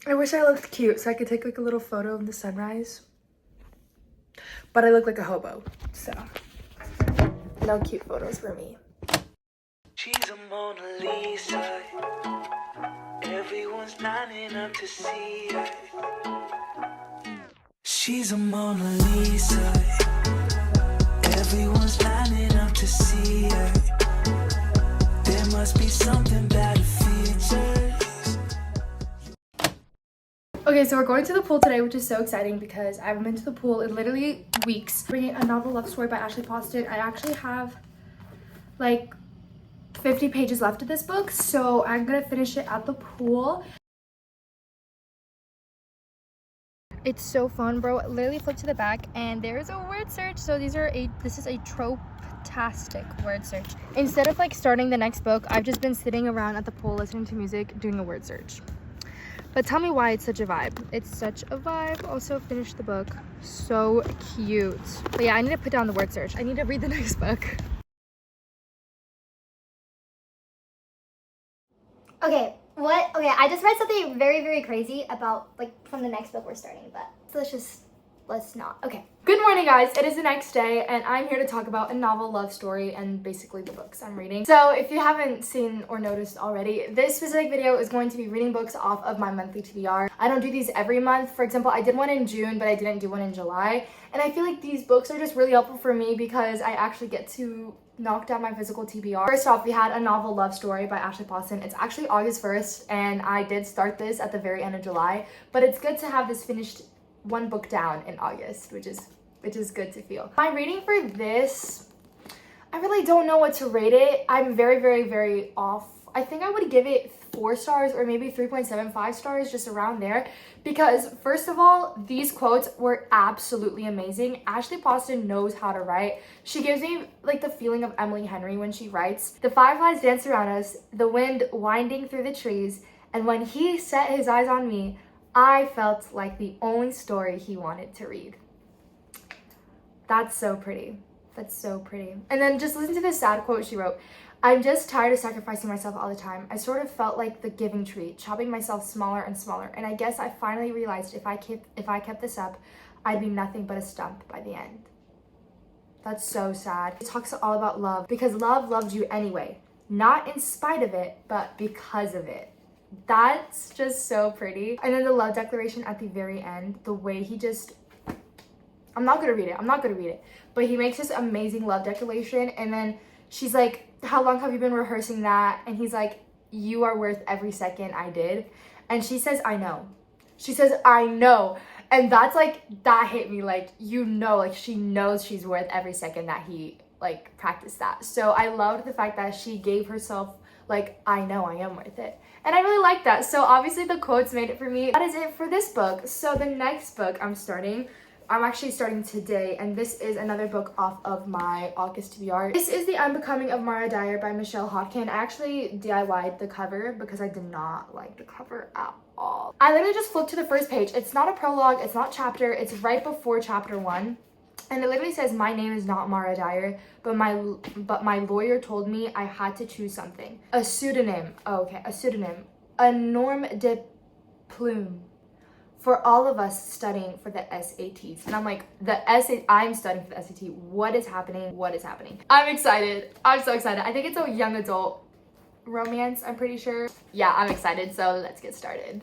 I wish I looked cute so I could take like a little photo of the sunrise. But I look like a hobo, so no cute photos for me. She's a Mona Lisa. Everyone's lining up to see her. She's a Mona Lisa. Everyone's lining up to see her. There must be something about her features. Okay, so we're going to the pool today, which is so exciting because I haven't been to the pool in literally weeks. Bringing a novel love story by Ashley Poston. I actually have like 50 pages left of this book, so I'm gonna finish it at the pool. It's so fun, bro. Literally flip to the back and there is a word search. So this is a trope-tastic word search. Instead of like starting the next book, I've just been sitting around at the pool listening to music, doing a word search. But tell me why it's such a vibe. It's such a vibe. Also finished the book. So cute. But yeah, I need to put down the word search. I need to read the next book. Okay, what? Okay, I just read something very, very crazy about, like, from the next book we're starting, but let's not. Okay. Good morning, guys. It is the next day, and I'm here to talk about a novel love story and basically the books I'm reading. So if you haven't seen or noticed already, this specific video is going to be reading books off of my monthly TBR. I don't do these every month. For example, I did one in June, but I didn't do one in July. And I feel like these books are just really helpful for me because I actually get to knock down my physical TBR. First off, we had A Novel Love Story by Ashley Poston. It's actually August 1st, and I did start this at the very end of July, but it's good to have this finished one book down in August, which is good to feel. My rating for this, I really don't know what to rate it. I'm very, very, very off. I think I would give it 4 stars or maybe 3.75 stars, just around there, because first of all, these quotes were absolutely amazing. Ashley Poston knows how to write. She gives me like the feeling of Emily Henry when she writes. The fireflies dance around us, the wind winding through the trees, and when he set his eyes on me, I felt like the only story he wanted to read. That's so pretty. That's so pretty. And then just listen to this sad quote she wrote. I'm just tired of sacrificing myself all the time. I sort of felt like the giving tree, chopping myself smaller and smaller. And I guess I finally realized if I kept this up, I'd be nothing but a stump by the end. That's so sad. It talks all about love because love loved you anyway. Not in spite of it, but because of it. That's just so pretty. And then the love declaration at the very end, the way he just, I'm not gonna read it, but he makes this amazing love declaration, and then she's like, how long have you been rehearsing that? And he's like, you are worth every second I did. And she says, I know. She says, I know. And that's like, that hit me, like, you know, like she knows she's worth every second that he like practiced that. So I loved the fact that she gave herself like, I know I am worth it. And I really like that. So obviously the quotes made it for me. That is it for this book. So the next book I'm actually starting today, and this is another book off of my August TBR. This is The Unbecoming of Mara Dyer by Michelle Hodkin. I actually DIY'd the cover because I did not like the cover at all. I literally just flipped to the first page. It's not a prologue, it's not chapter, it's right before chapter 1. And it literally says, my name is not Mara Dyer, but my lawyer told me I had to choose something. A pseudonym. Oh, okay, a pseudonym. A nom de plume. For all of us studying for the SATs. And I'm like, I'm studying for the SAT. What is happening? What is happening? I'm excited. I'm so excited. I think it's a young adult romance, I'm pretty sure. Yeah, I'm excited. So let's get started.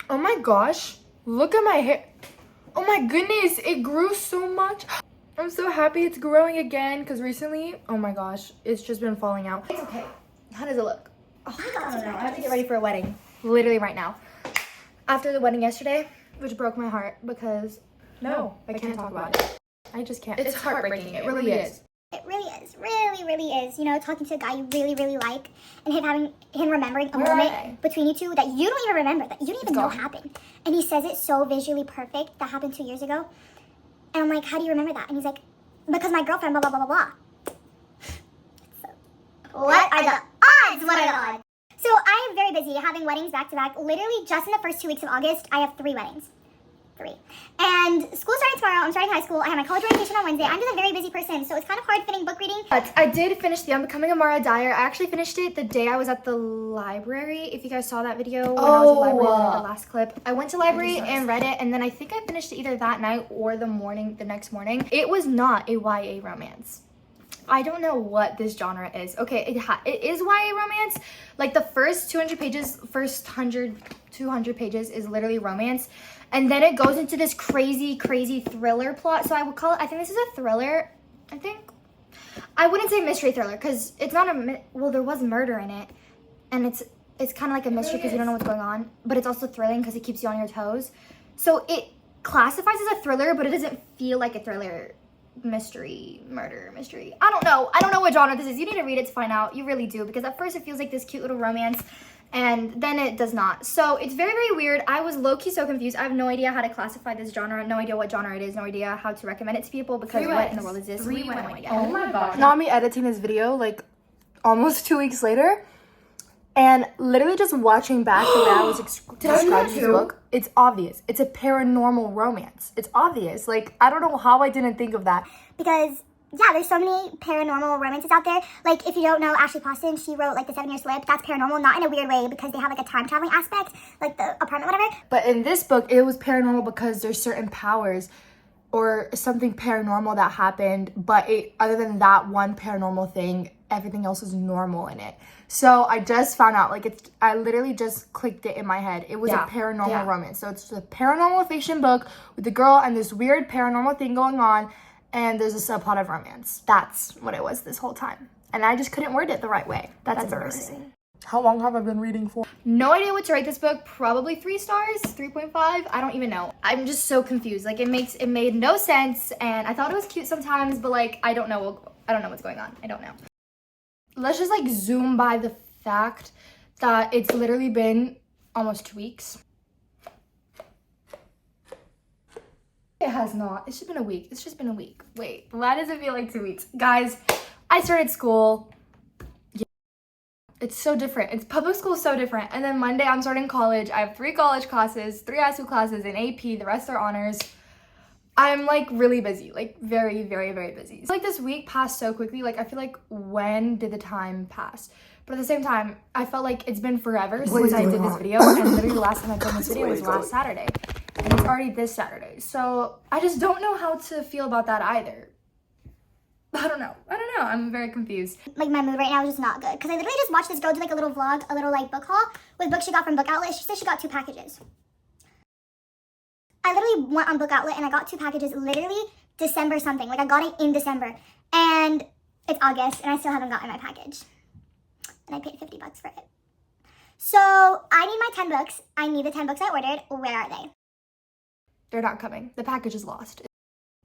Oh my gosh, look at my hair. Oh my goodness, it grew so much. I'm so happy it's growing again because recently, oh my gosh, it's just been falling out. It's okay. How does it look? Oh, I don't know. I have to get ready for a wedding. Literally right now. After the wedding yesterday, which broke my heart because no, I can't talk about it. I just can't. It's heartbreaking. It really is. It really is. Really, really is. You know, talking to a guy you really, really like, and him remembering a moment between you two that you don't even remember, that you don't even know happened. And he says it so visually perfect. That happened 2 years ago. And I'm like, how do you remember that? And he's like, because my girlfriend, blah, blah, blah, blah, blah. So, what are the odds? What are the odds? So I am very busy having weddings back to back. Literally just in the first 2 weeks of August, I have 3 weddings. 3. And school starting tomorrow. I'm starting high school. I have my college orientation on Wednesday. I'm just a very busy person, so it's kind of hard fitting book reading. But I did finish the Unbecoming of Mara Dyer. I actually finished it the day I was at the library. If you guys saw that video when I was at the library, the last clip. I went to library and read it, and then I think I finished it either that night or the next morning. It was not a YA romance. I don't know what this genre is. Okay, it is YA romance. Like the first 200 pages is literally romance. And then it goes into this crazy thriller plot. So I would call it, I think this is a thriller. I wouldn't say mystery thriller because it's not well, there was murder in it. And it's kind of like a mystery because you don't know what's going on. But it's also thrilling because it keeps you on your toes. So it classifies as a thriller, but it doesn't feel like a thriller. Murder mystery. I don't know what genre this is. You need to read it to find out. You really do, because at first it feels like this cute little romance and then it does not. So it's very weird. I was low-key so confused. I have no idea how to classify this genre, no idea what genre it is, no idea how to recommend it to people because what in the world is this? We have no idea. Oh my god. Not me editing this video like almost 2 weeks later and literally just watching back the way I was describing this book. It's obvious. It's a paranormal romance. It's obvious. Like, I don't know how I didn't think of that. Because, yeah, there's so many paranormal romances out there. Like, if you don't know Ashley Poston, she wrote, like, The 7 Year Slip. That's paranormal, not in a weird way, because they have, like, a time-traveling aspect, like the apartment, whatever. But in this book, it was paranormal because there's certain powers or something paranormal that happened. But other than that one paranormal thing, everything else is normal in it. So I just found out, like, I literally just clicked it in my head. It was a paranormal romance. So it's a paranormal fiction book with a girl and this weird paranormal thing going on. And there's a subplot of romance. That's what it was this whole time. And I just couldn't word it the right way. That's embarrassing. How long have I been reading for? No idea what to rate this book. Probably 3 stars, 3.5. I don't even know. I'm just so confused. Like, it made no sense. And I thought it was cute sometimes, but like, I don't know what's going on. I don't know. Let's just like zoom by the fact that it's literally been almost 2 weeks. It has not. It's just been a week. It's just been a week. Wait, why does it feel like 2 weeks? Guys, I started school. Yeah. It's so different. Public school is so different. And then Monday I'm starting college. I have 3 college classes, 3 high school classes, and AP. The rest are honors. I'm like really busy, like very busy. So, like this week passed so quickly. Like I feel like when did the time pass? But at the same time, I felt like it's been forever since I did this video. And literally the last time I filmed this video was last Saturday. And it's already this Saturday. So I just don't know how to feel about that either. I don't know. I'm very confused. Like, my mood right now is just not good. Because I literally just watched this girl do like a little vlog, a little like book haul with books she got from Book Outlet. She said she got 2 packages. I literally went on Book Outlet and I got 2 packages literally December something. Like, I got it in December. And it's August and I still haven't gotten my package. And I paid $50 for it. So, I need my 10 books. I need the 10 books I ordered. Where are they? They're not coming. The package is lost.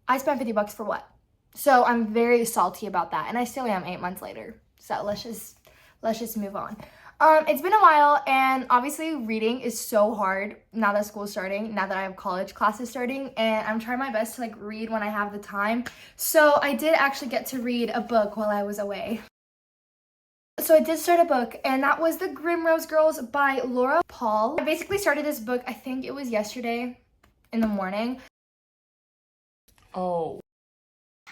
I spent $50 for what? So I'm very salty about that. And I still am 8 months later. So let's just move on. It's been a while, and obviously reading is so hard now that school's starting, now that I have college classes starting, and I'm trying my best to like read when I have the time. So I did actually get to read a book while I was away. So I did start a book, and that was The Grimrose Girls by Laura Paul. I basically started this book, I think it was yesterday in the morning. Oh.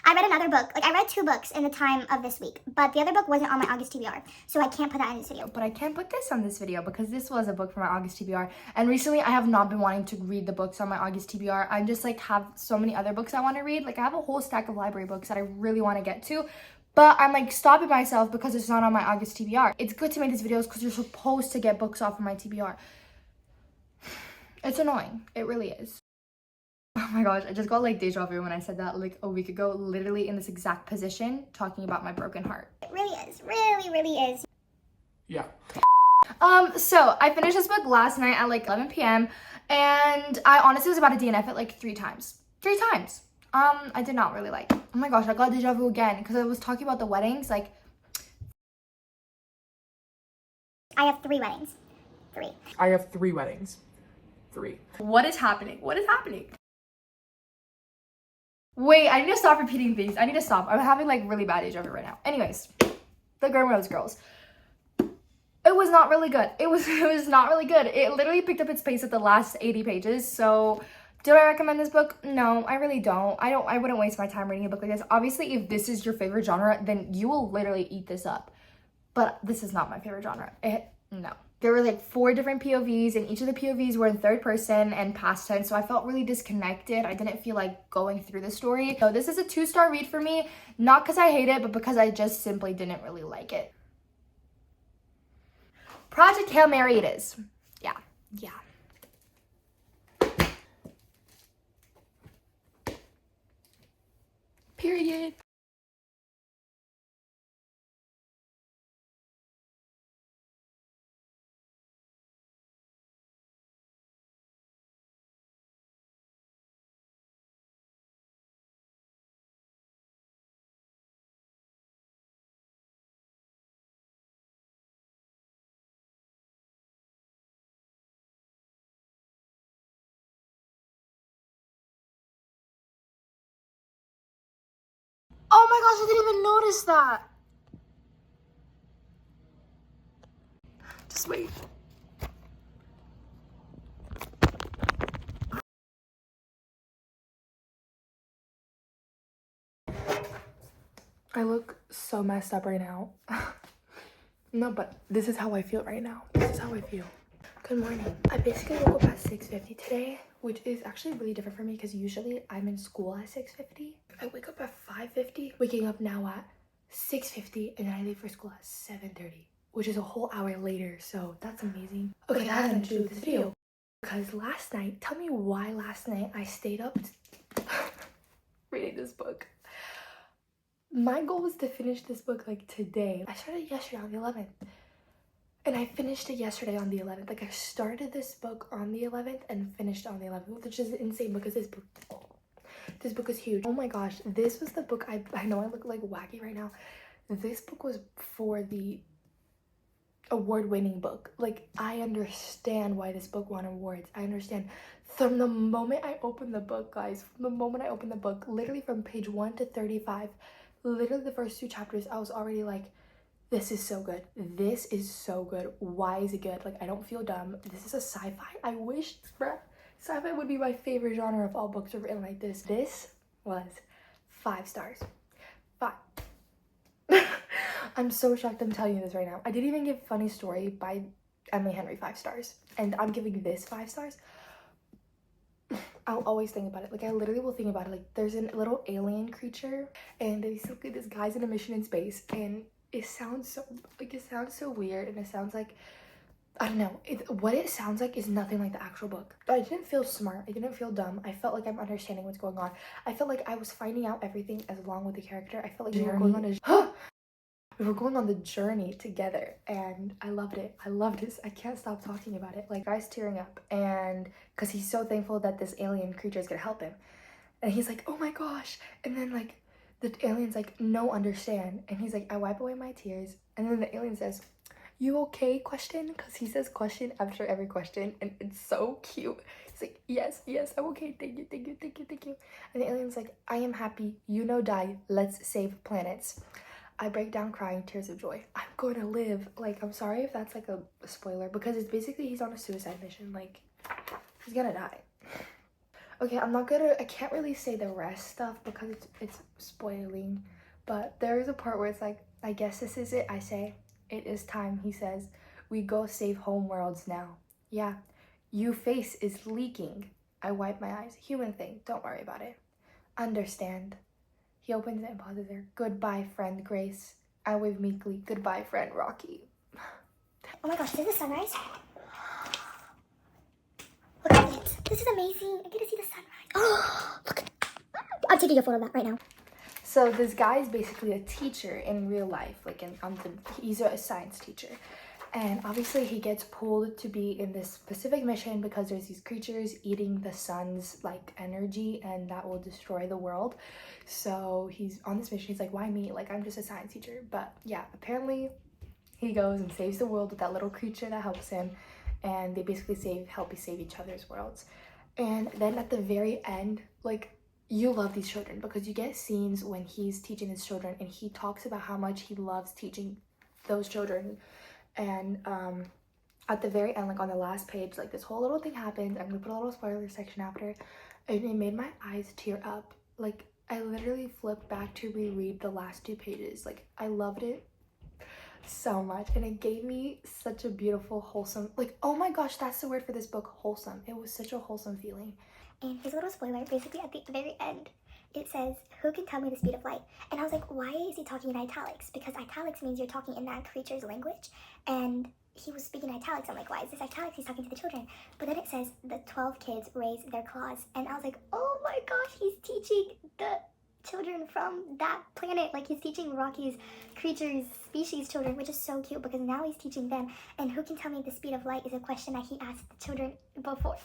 I read another book. Like, I read 2 books in the time of this week, but the other book wasn't on my August TBR, so I can't put that in this video. But I can't put this on this video because this was a book for my August TBR. And recently I have not been wanting to read the books on my August TBR. I just like have so many other books I want to read. Like, I have a whole stack of library books that I really want to get to. But I'm like stopping myself because it's not on my August TBR. It's good to make these videos because you're supposed to get books off of my TBR. It's annoying. It really is. Oh my gosh, I just got like deja vu when I said that like a week ago, literally in this exact position, talking about my broken heart. It really is. Really is. Yeah. So I finished this book last night at like 11 p.m. and I honestly was about to DNF it like 3 times. 3 times. I did not really like. Oh my gosh, I got deja vu again because I was talking about the weddings. Like, I have 3 weddings. 3. I have 3 weddings. 3. what is happening? What is happening? Wait, I need to stop repeating things. I need to stop. I'm having like really bad deja vu right now. Anyways, The Grimrose Girls. It was not really good. It was not really good. It literally picked up its pace at the last 80 pages. So do I recommend this book? No, I really don't. I wouldn't waste my time reading a book like this. Obviously, if this is your favorite genre, then you will literally eat this up. But this is not my favorite genre. No. There were like 4 different POVs, and each of the POVs were in third person and past tense, so I felt really disconnected. I didn't feel like going through the story. So this is a 2-star read for me, not because I hate it, but because I just simply didn't really like it. Project Hail Mary it is. Yeah. Period. Oh my gosh, I didn't even notice that. Just wait. I look so messed up right now. No, but this is how I feel right now. This is how I feel. Good morning. I basically woke up at 6:50 today, which is actually really different for me because usually I'm in school at 6:50. I wake up at 5:50, waking up now at 6:50, and then I leave for school at 7:30, which is a whole hour later, so that's amazing. Okay, that has nothing to do with this video. Because last night, tell me why last night I stayed up reading this book. My goal was to finish this book like today. I started yesterday on the 11th. And I finished it yesterday on the 11th. Like I started this book on the 11th and finished on the 11th, which is insane because this book is huge. Oh my gosh, this was the book, I know I look like wacky right now. This book was for the award-winning book. Like I understand why this book won awards. I understand. From the moment I opened the book, guys, from the moment I opened the book, literally from page 1 to 35, literally the first 2 chapters, I was already like, this is so good. This is so good. Why is it good? Like, I don't feel dumb. This is a sci-fi. I wish, bruh, sci-fi would be my favorite genre if all books are written like this. This was 5 stars. 5. I'm so shocked I'm telling you this right now. I didn't even give Funny Story by Emily Henry 5 stars. And I'm giving this 5 stars. I'll always think about it. Like, I literally will think about it. Like, there's a little alien creature, and basically this guy's in a mission in space, and it sounds so weird, and it sounds like, I don't know, what it sounds like is nothing like the actual book. I didn't feel smart. I didn't feel dumb. I felt like I'm understanding what's going on. I felt like I was finding out everything as along with the character. I felt like we were going on the journey together, and I loved it. I loved this. I can't stop talking about it. Like, guy's tearing up, and because he's so thankful that this alien creature is gonna help him, and he's like, oh my gosh, and then like the alien's like, no, understand, and he's like, I wipe away my tears, and then the alien says, you okay, question? Because he says question after every question, and it's so cute. He's like, yes, I'm okay, thank you. And the alien's like, I am happy, you know, die, let's save planets. I break down crying tears of joy. I'm going to live. Like, I'm sorry if that's like a spoiler, because it's basically he's on a suicide mission. Like, he's gonna die. Okay, I can't really say the rest stuff because it's spoiling, but there is a part where it's like, I guess this is it. I say, it is time, he says. We go save home worlds now. Yeah, you face is leaking. I wipe my eyes. Human thing, don't worry about it. Understand. He opens it and pauses there. Goodbye, friend Grace. I wave meekly. Goodbye, friend Rocky. Oh my gosh, this is sunrise. Look at it. This is amazing. I get to see the sunrise. Oh, look. I'm taking a photo of that right now. So this guy is basically a teacher in real life. Like, he's a science teacher. And obviously he gets pulled to be in this specific mission because there's these creatures eating the sun's like energy, and that will destroy the world. So he's on this mission. He's like, why me? Like, I'm just a science teacher. But yeah, apparently he goes and saves the world with that little creature that helps him, and they basically help save each other's worlds. And then at the very end, like, you love these children because you get scenes when he's teaching his children and he talks about how much he loves teaching those children. And at the very end, like on the last page, like this whole little thing happens. I'm gonna put a little spoiler section after, and it made my eyes tear up. Like I literally flipped back to reread the last 2 pages. Like I loved it so much, and it gave me such a beautiful, wholesome, like, oh my gosh, that's the word for this book, wholesome. It was such a wholesome feeling. And here's a little spoiler. Basically, at the very end, it says, "Who can tell me the speed of light?" And I was like, why is he talking in italics? Because italics means you're talking in that creature's language. And he was speaking italics. I'm like, why is this italics? He's talking to the children. But then it says, the 12 kids raise their claws. And I was like, oh my gosh, he's teaching the children from that planet. Like, he's teaching Rocky's creatures, species children, which is so cute because now he's teaching them. And who can tell me the speed of light is a question that he asked the children before.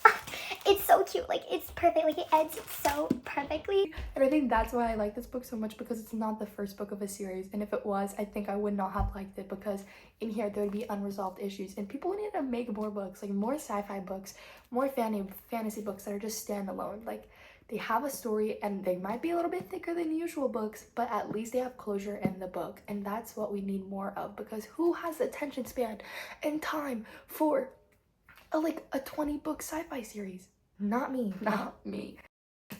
It's so cute. Like, it's perfect. Like, it ends so perfectly. And I think that's why I like this book so much, because it's not the first book of a series. And if it was, I think I would not have liked it, because in here there would be unresolved issues and people need to make more books, like more sci-fi books, more fantasy books that are just standalone. Like, they have a story and they might be a little bit thicker than usual books, but at least they have closure in the book. And that's what we need more of, because who has the attention span and time for a 20-book sci-fi series? Not me, not me.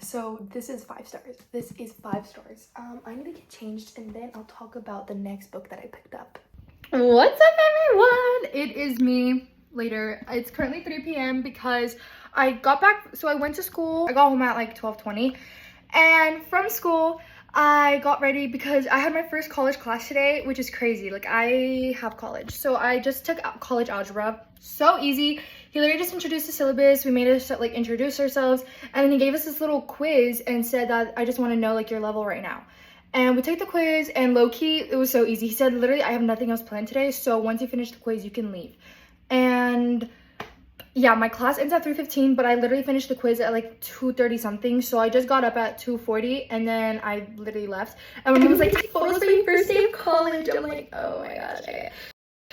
So this is 5 stars. This is 5 stars. I need to get changed and then I'll talk about the next book that I picked up. What's up, everyone? It is me later. It's currently 3 p.m. because I got back, so I went to school. I got home at like 12:20, and from school I got ready because I had my first college class today, which is crazy. Like, I have college, so I just took college algebra. So easy. He literally just introduced the syllabus. We made us like introduce ourselves, and then he gave us this little quiz and said that I just want to know like your level right now. And we took the quiz, and low-key, it was so easy. He said, literally, I have nothing else planned today, so once you finish the quiz, you can leave. And yeah, my class ends at 3:15, but I literally finished the quiz at like 2:30 something, so I just got up at 2:40, and then I literally left. And my mom was like, take photos for your first day of college. I'm like, oh my gosh, okay.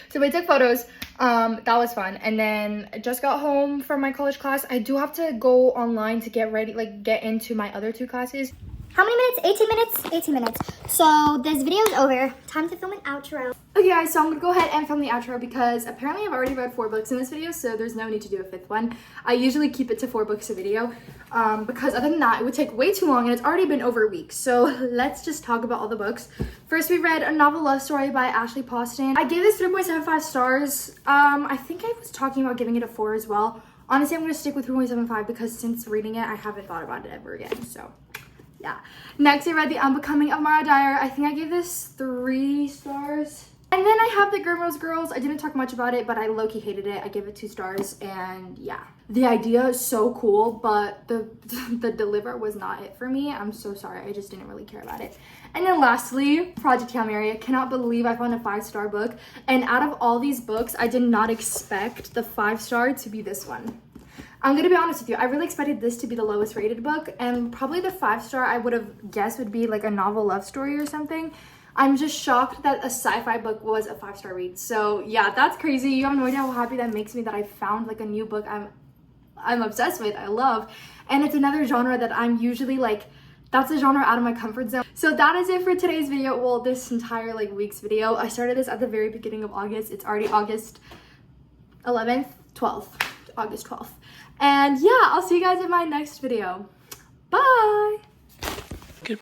So we took photos. That was fun. And then I just got home from my college class. I do have to go online to get ready, like get into my other 2 classes. How many minutes? 18 minutes? 18 minutes. So this video is over. Time to film an outro. Okay guys, so I'm gonna go ahead and film the outro because apparently I've already read 4 books in this video, so there's no need to do a 5th one. I usually keep it to 4 books a video because other than that, it would take way too long and it's already been over a week. So let's just talk about all the books. First, we read A Novel Love Story by Ashley Poston. I gave this 3.75 stars. I think I was talking about giving it a 4 as well. Honestly, I'm gonna stick with 3.75 because since reading it, I haven't thought about it ever again, so yeah. Next, I read The Unbecoming of Mara Dyer. I think I gave this 3 stars. And then I have The Grimrose Girls. I didn't talk much about it, but I low-key hated it. I gave it 2 stars, and yeah. The idea is so cool, but the deliver was not it for me. I'm so sorry. I just didn't really care about it. And then lastly, Project Hail Mary. I cannot believe I found a 5-star book. And out of all these books, I did not expect the 5-star to be this one. I'm gonna be honest with you, I really expected this to be the lowest rated book, and probably the 5-star I would have guessed would be like A Novel Love Story or something. I'm just shocked that a sci-fi book was a 5-star read. So yeah, that's crazy. You have no idea how happy that makes me that I found like a new book I'm obsessed with, I love. And it's another genre that I'm usually like, that's a genre out of my comfort zone. So that is it for today's video. Well, this entire like week's video. I started this at the very beginning of August. It's already August 11th, 12th, August 12th. And yeah, I'll see you guys in my next video. Bye!